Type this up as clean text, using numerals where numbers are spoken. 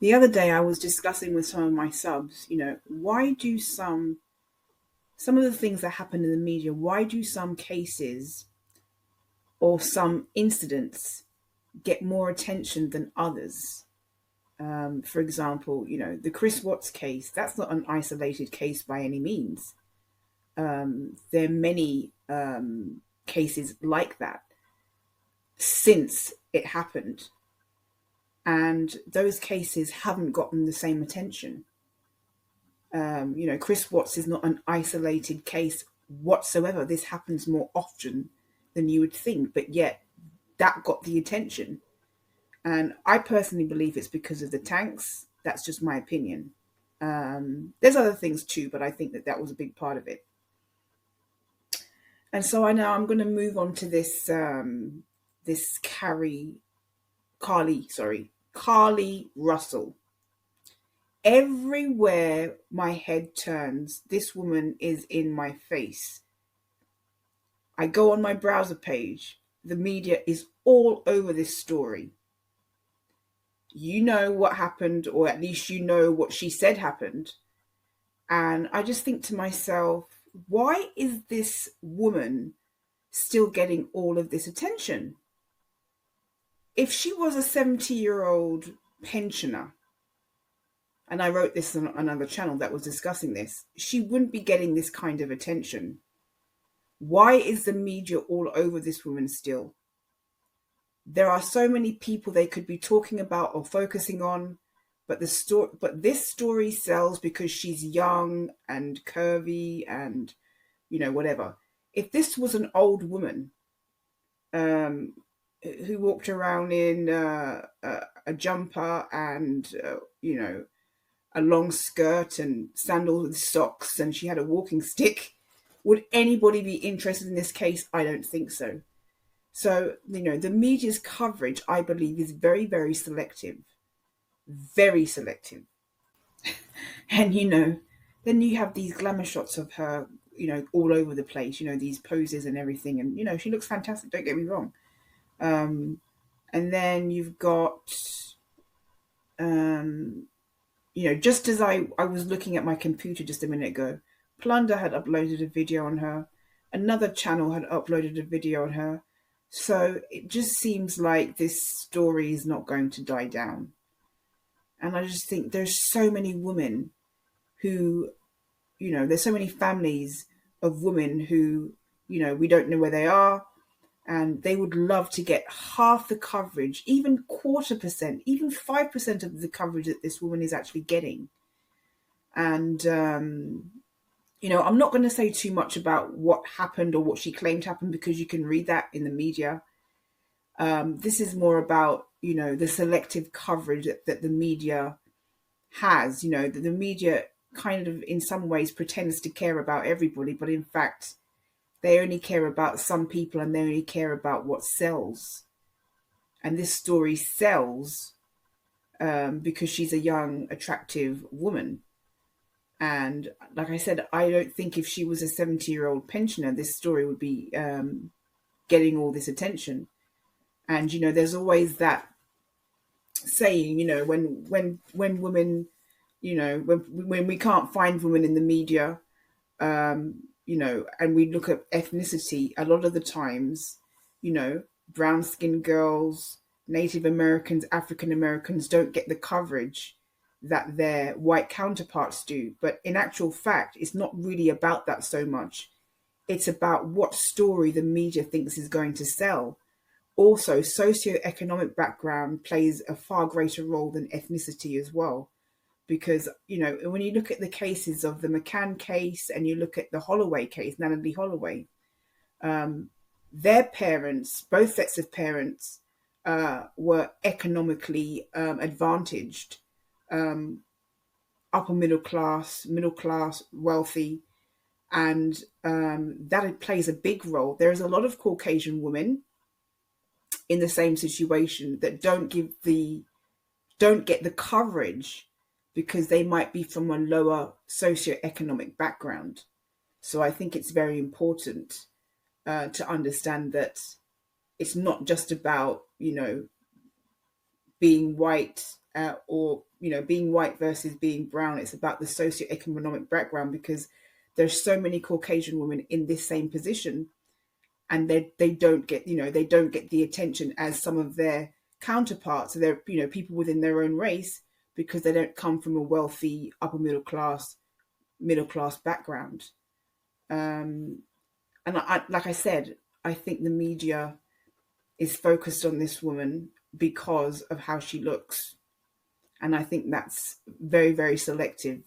The other day I was discussing with some of my subs, why do some of the things that happen in the media, why do some cases or some incidents get more attention than others? For example, the Chris Watts case, that's not an isolated case by any means. There are many cases like that since it happened, and those cases haven't gotten the same attention. Chris Watts is not an isolated case whatsoever. This happens more often than you would think, but yet that got the attention. And I personally believe it's because of the tanks. That's just my opinion. There's other things too, but I think that that was a big part of it. And so I know I'm going to move on to this Carlee Russell. Everywhere my head turns, this woman is in my face. I go on my browser page, the media is all over this story. You know what happened, or at least you know what she said happened. And I just think to myself, why is this woman still getting all of this attention? If she was a 70-year-old pensioner, and I wrote this on another channel that was discussing this, she wouldn't be getting this kind of attention. Why is the media all over this woman still? There are so many people they could be talking about or focusing on, but this story sells because she's young and curvy and whatever. If this was an old woman who walked around in a jumper and a long skirt and sandals with socks, and she had a walking stick, would anybody be interested in this case? I don't think so. So, the media's coverage, I believe, is very, very selective. Very selective. And, then you have these glamour shots of her, all over the place, these poses and everything. And, she looks fantastic, don't get me wrong. And then you've got, just as I was looking at my computer just a minute ago, Plunder had uploaded a video on her. Another channel had uploaded a video on her. So it just seems like this story is not going to die down. And I just think there's so many women who, there's so many families of women who, we don't know where they are. And they would love to get half the coverage, even 0.25%, even 5% of the coverage that this woman is actually getting. And, I'm not going to say too much about what happened or what she claimed happened, because you can read that in the media. This is more about, the selective coverage that the media has. The media kind of, in some ways, pretends to care about everybody, but in fact, they only care about some people, and they only care about what sells. And this story sells because she's a young, attractive woman. And like I said, I don't think if she was a 70-year-old pensioner, this story would be getting all this attention. And, there's always that saying, when women, when we can't find women in the media, and we look at ethnicity, a lot of the times, brown-skinned girls, Native Americans, African Americans don't get the coverage that their white counterparts do. But in actual fact, it's not really about that so much. It's about what story the media thinks is going to sell. Also, socioeconomic background plays a far greater role than ethnicity as well. Because, when you look at the cases of the McCann case and you look at the Holloway case, Natalie Holloway, their parents, both sets of parents, were economically advantaged, upper middle class, wealthy, and that plays a big role. There is a lot of Caucasian women in the same situation that don't get the coverage because they might be from a lower socioeconomic background. So I think it's very important to understand that it's not just about, being white or being white versus being brown. It's about the socioeconomic background, because there's so many Caucasian women in this same position, and they don't get they don't get the attention as some of their counterparts. So they're people within their own race, because they don't come from a wealthy upper middle class background. And like I said, I think the media is focused on this woman because of how she looks, and I think that's very, very selective.